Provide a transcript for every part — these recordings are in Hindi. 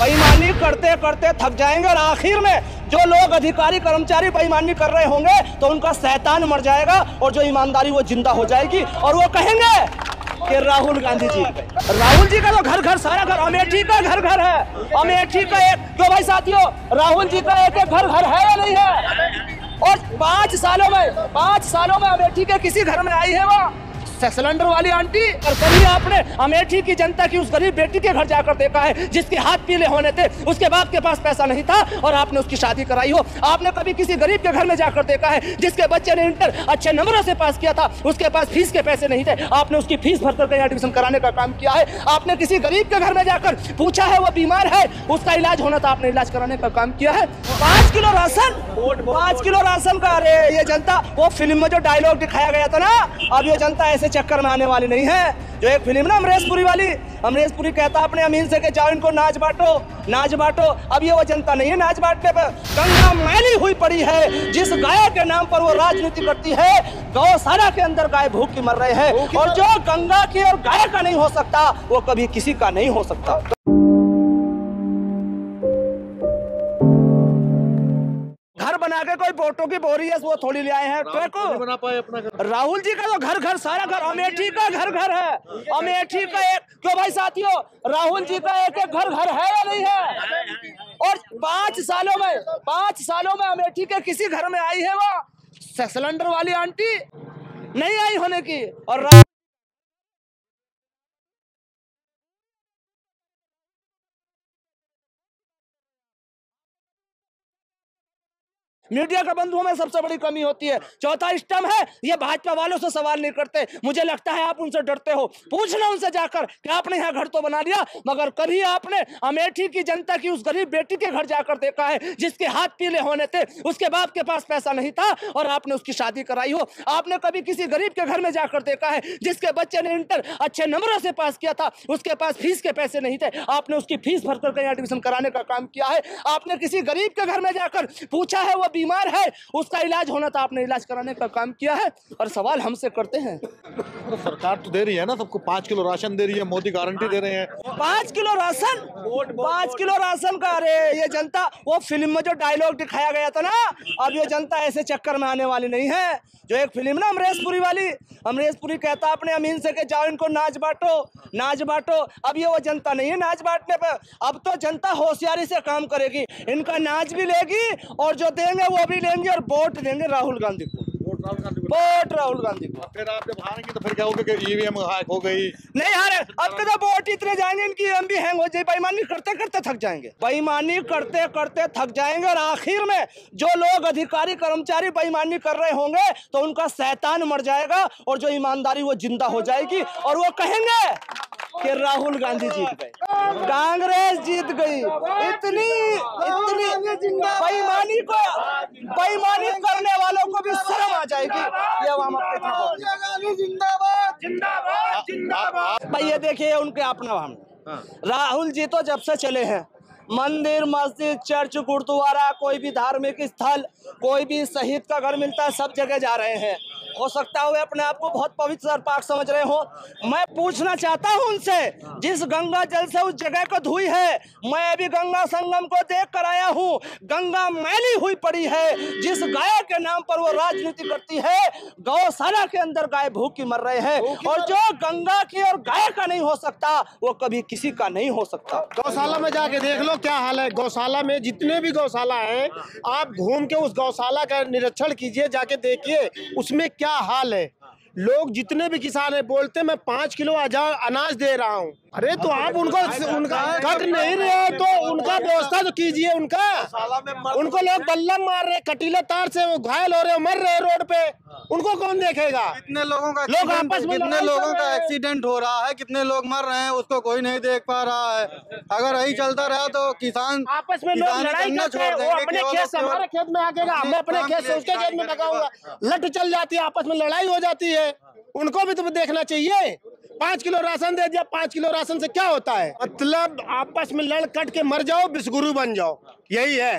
बेईमानी करते करते थक जाएंगे और आखिर में जो लोग अधिकारी कर्मचारी बेईमानी कर रहे होंगे तो उनका शैतान मर जाएगा और जो ईमानदारी वो जिंदा हो जाएगी और वो कहेंगे कि राहुल गांधी जी। राहुल जी का तो घर घर सारा घर, अमेठी का घर घर है, अमेठी का एक, क्यों भाई साथियों, राहुल जी का एक घर घर है या नहीं है? और 5 सालों में अमेठी के किसी घर में आई है वो सिलेंडर वाली आंटी? और कभी आपने अमेठी की जनता की उस गरीब बेटी के घर जाकर देखा है जिसके हाथ पीले होने थे, उसके बाप के पास पैसा नहीं था और आपने उसकी शादी कराई हो? आपने कभी किसी गरीब के घर में जाकर देखा है जिसके बच्चे ने इंटर अच्छे नंबरों से पास किया था, उसके पास फीस के पैसे नहीं थे, आपने उसकी फीस भर कर एडमिशन कराने का काम किया है? आपने किसी गरीब के घर में जाकर पूछा है वो बीमार है, उसका इलाज होना था, आपने इलाज कराने का काम किया है? 5 किलो राशन का, अरे ये जनता, वो फिल्म में जो डायलॉग दिखाया गया था ना, अब ये जनता ऐसे चक्कर में आने वाली नहीं है। जो एक फिल्म ना अमरीशपुरी वाली, अमरीशपुरी कहता अपने अमीन से कि जाओ इनको नाच बांटो। अब ये वो जनता नहीं है नाच बांटने पर। गंगा मैली हुई पड़ी है, जिस गाय के नाम पर वो राजनीति करती है, गौशाला के अंदर गाय भूख की मर रहे हैं और जो गंगा की और गाय का नहीं हो सकता वो कभी किसी का नहीं हो सकता। घर बना के कोई वोटों की बोरी है वो थोड़ी ले आए हैं को बना पाए अपना घर। राहुल जी का तो घर घर सारा घर, अमेठी का घर घर है, अमेठी का एक, क्यों भाई साथियों, राहुल जी का एक घर घर है या नहीं है? और 5 सालों में अमेठी के किसी घर में आई है वो सिलेंडर वाली आंटी? नहीं आई होने की। और मीडिया के बंधुओं में सबसे बड़ी कमी होती है। चौथा स्टम्प है, ये भाजपा वालों से सवाल नहीं करते। मुझे लगता है आप उनसे डरते हो। पूछ लो उनसे जाकर कि आपने यहाँ घर तो बना लिया, मगर कभी आपने अमेठी की जनता की उस गरीब बेटी के घर जाकर देखा है जिसके हाथ पीले होने थे, उसके बाप के पास पैसा नहीं था और आपने उसकी शादी कराई हो? आपने कभी किसी गरीब के घर में जाकर देखा है जिसके बच्चे ने इंटर अच्छे नंबरों से पास किया था, उसके पास फीस के पैसे नहीं थे, आपने उसकी फीस भर कर एडमिशन कराने का काम किया है? आपने किसी गरीब के घर में जाकर पूछा है वो बीमार है, उसका इलाज होना था, आपने इलाज कराने का काम किया है? और सवाल हमसे करते हैं। तो सरकार तो दे रही है ना सबको, 5 किलो राशन दे रही है, मोदी गारंटी दे रहे हैं। 5 किलो राशन का, अरे ये जनता, वो फिल्म में जो डायलॉग दिखाया गया था ना, अब ये जनता ऐसे चक्कर में आने वाली नहीं है। जो एक फिल्म ना अमरीशपुरी वाली, अमरीशपुरी कहता अपने अमीन से कि जाओ इनको नाच बांटो। अब ये वो जनता नहीं है नाच बांटने पर। अब तो जनता होशियारी से काम करेगी, इनका नाच भी लेगी और जो देंगे वो भी लेंगे और वोट देंगे राहुल गांधी को। वोट राहुल गांधी को। फिर आप जब हारेंगे तो फिर क्या होगा कि ईवीएम हैक हो गई? नहीं हारे, अब तो वोट इतने जाएंगे इनकी ईवीएम भी हैंग हो जाए। बेईमानी करते करते थक जाएंगे और आखिर में जो लोग अधिकारी कर्मचारी बेईमानी कर रहे होंगे तो उनका शैतान मर जाएगा और जो ईमानदारी वो जिंदा हो जाएगी और वो कहेंगे कि राहुल गांधी जीत गए, कांग्रेस जीत गई। इतनी बेईमानी करने वालों को भी शर्म आ जाएगी। ये भाई ये देखिए उनके अपना हम राहुल जी तो जब से चले हैं, मंदिर मस्जिद चर्च गुरुद्वारा कोई भी धार्मिक स्थल, कोई भी शहीद का घर मिलता है, सब जगह जा रहे हैं। हो सकता है वे अपने आप को बहुत पवित्र और पाक समझ रहे हो। मैं पूछना चाहता हूं उनसे, जिस गंगा जल से उस जगह को धुई है, मैं अभी गंगा संगम को देख कर आया हूं, गंगा मैली हुई पड़ी है। जिस गाय के नाम पर वो राजनीति करती है, गौशाला के अंदर गाय भूख की मर रहे हैं और जो गंगा की और गाय का नहीं हो सकता वो कभी किसी का नहीं हो सकता। गौशाला में जाके देख लो क्या हाल है। गौशाला में जितने भी गौशाला हैं, आप घूम के उस गौशाला का निरीक्षण कीजिए, जाके देखिए उसमें क्या हाल है। लोग जितने भी किसान है बोलते मैं 5 किलो अनाज दे रहा हूँ। अरे तो आप उनका कट नहीं रहे तो उनका व्यवस्था तो कीजिए। उनको लोग बल्लम मार रहे, कटीले तार से वो घायल हो रहे, मर रहे रोड पे, उनको कौन देखेगा? कितने लोगों का एक्सीडेंट हो रहा है, कितने लोग मर रहे हैं, उसको कोई नहीं देख पा रहा है। अगर यही चलता रहा तो किसान आपस में लोग लड़ाई करते हैं, वो अपने खेत से हमारे खेत में आकेगा, मैं अपने खेत से उसके खेत में लगाऊंगा, लट चल जाती है, आपस में लड़ाई हो जाती है। उनको भी तो देखना चाहिए। 5 किलो राशन दे दिया, 5 किलो राशन से क्या होता है? मतलब आपस में लड़ कट के मर जाओ, बिस्गुरु बन जाओ, यही है।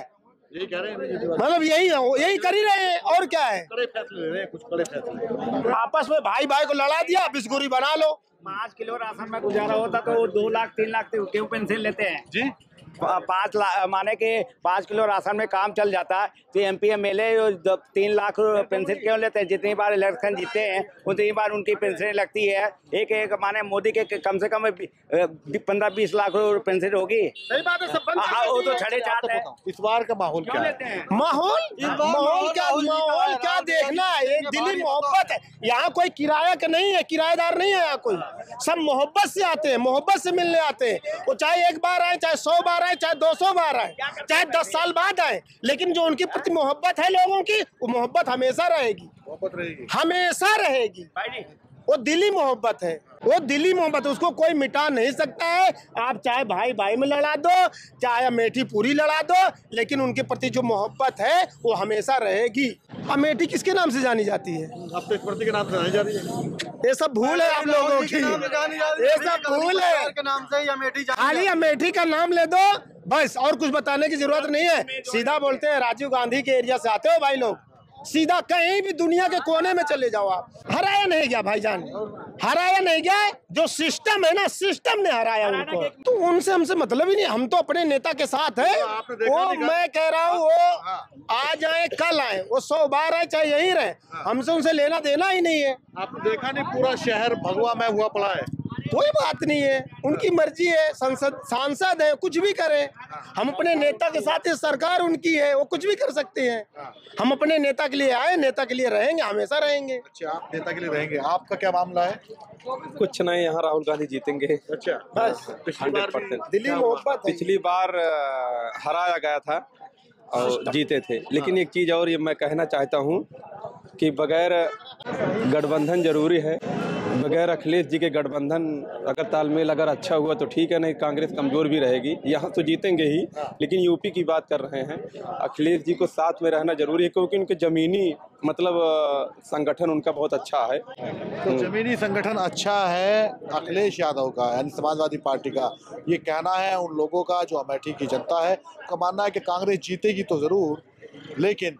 यही कह रहे हैं, मतलब यही कर ही रहे हैं और क्या है। कड़े फैसले ले रहे हैं, कुछ कड़े फैसले। आपस में भाई को लड़ा दिया, बिस्गुरी बना लो। 5 किलो राशन में गुजारा होता तो 2 लाख 3 लाख क्यों पेंशन लेते हैं जी? 5 लाख माने कि 5 किलो राशन में काम चल जाता है, तो MP MLA 3 लाख पेंशन क्यों लेते हैं? जितनी बार इलेक्शन जीते हैं उतनी बार उनकी पेंशन लगती है। एक माने मोदी के कम से कम 15-20 लाख पेंशन होगी। सही बात है, सब बंद कर वो तो दिए। छड़े चाहते हैं। इस बार का माहौल क्या है? माहौल क्या देखना है? ये दिली मोहब्बत है। यहाँ कोई किराया का नहीं है, किराएदार नहीं है यहाँ कोई। सब मोहब्बत से आते हैं, मोहब्बत से मिलने आते हैं। वो चाहे 1 बार आए, चाहे 100 बार आए, चाहे 200 बार आए, चाहे 10 साल बाद आए, लेकिन जो उनके प्रति मोहब्बत है लोगों की, वो मोहब्बत हमेशा रहेगी, मोहब्बत रहेगी, हमेशा रहेगी। वो दिली मोहब्बत है, वो दिली मोहब्बत, उसको कोई मिटा नहीं सकता है। आप चाहे भाई भाई में लड़ा दो, चाहे अमेठी पूरी लड़ा दो, लेकिन उनके प्रति जो मोहब्बत है वो हमेशा रहेगी। अमेठी किसके नाम से जानी जाती है? अब तो स्मृति के नाम से जानी जा रही है। ये सब भूल है आप लोगों की, ये सब भूल है। के नाम से ही अमेठी खाली अमेठी का नाम ले दो बस, और कुछ बताने की जरूरत नहीं है। सीधा बोलते हैं, राजीव गांधी के एरिया से आते हो भाई लोग, सीधा कहीं भी दुनिया के कोने में चले जाओ आप। हराया नहीं गया भाईजान, हराया नहीं गया। जो सिस्टम है ना, सिस्टम ने हराया उनको। तो उनसे हमसे मतलब ही नहीं, हम तो अपने नेता के साथ है। वो मैं कह रहा हूँ, वो आज आए कल आए, वो 100 बार आए, चाहे यहीं रहे, हमसे उनसे लेना देना ही नहीं है। आपने देखा नहीं पूरा शहर भगवा में हुआ पड़ा है। कोई बात नहीं है, उनकी मर्जी है, सांसद है, कुछ भी करे। हम अपने नेता के साथ है, सरकार उनकी है, वो कुछ भी कर सकते हैं। हम अपने नेता के लिए आए, नेता के लिए रहेंगे, हमेशा रहेंगे। अच्छा, आप नेता के लिए रहेंगे। आपका क्या मामला है? कुछ नहीं, यहाँ राहुल गांधी जीतेंगे। अच्छा, बस 100%। दिली मोहब्बत है। पिछली बार हराया गया था और जीते थे। लेकिन एक चीज़ और ये मैं कहना चाहता हूँ कि बगैर गठबंधन जरूरी है। बगैर अखिलेश जी के गठबंधन अगर तालमेल अगर अच्छा हुआ तो ठीक है, नहीं कांग्रेस कमज़ोर भी रहेगी। यहाँ तो जीतेंगे ही, लेकिन यूपी की बात कर रहे हैं। अखिलेश जी को साथ में रहना जरूरी है, क्योंकि उनके ज़मीनी मतलब संगठन उनका बहुत अच्छा है। तो जमीनी संगठन अच्छा है अखिलेश यादव का, यानी समाजवादी पार्टी का। ये कहना है उन लोगों का जो अमेठी की जनता है, उनका मानना है कि कांग्रेस जीतेगी तो ज़रूर, लेकिन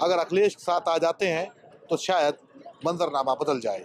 अगर अखिलेश के साथ आ जाते हैं तो शायद मंजरनामा बदल जाए।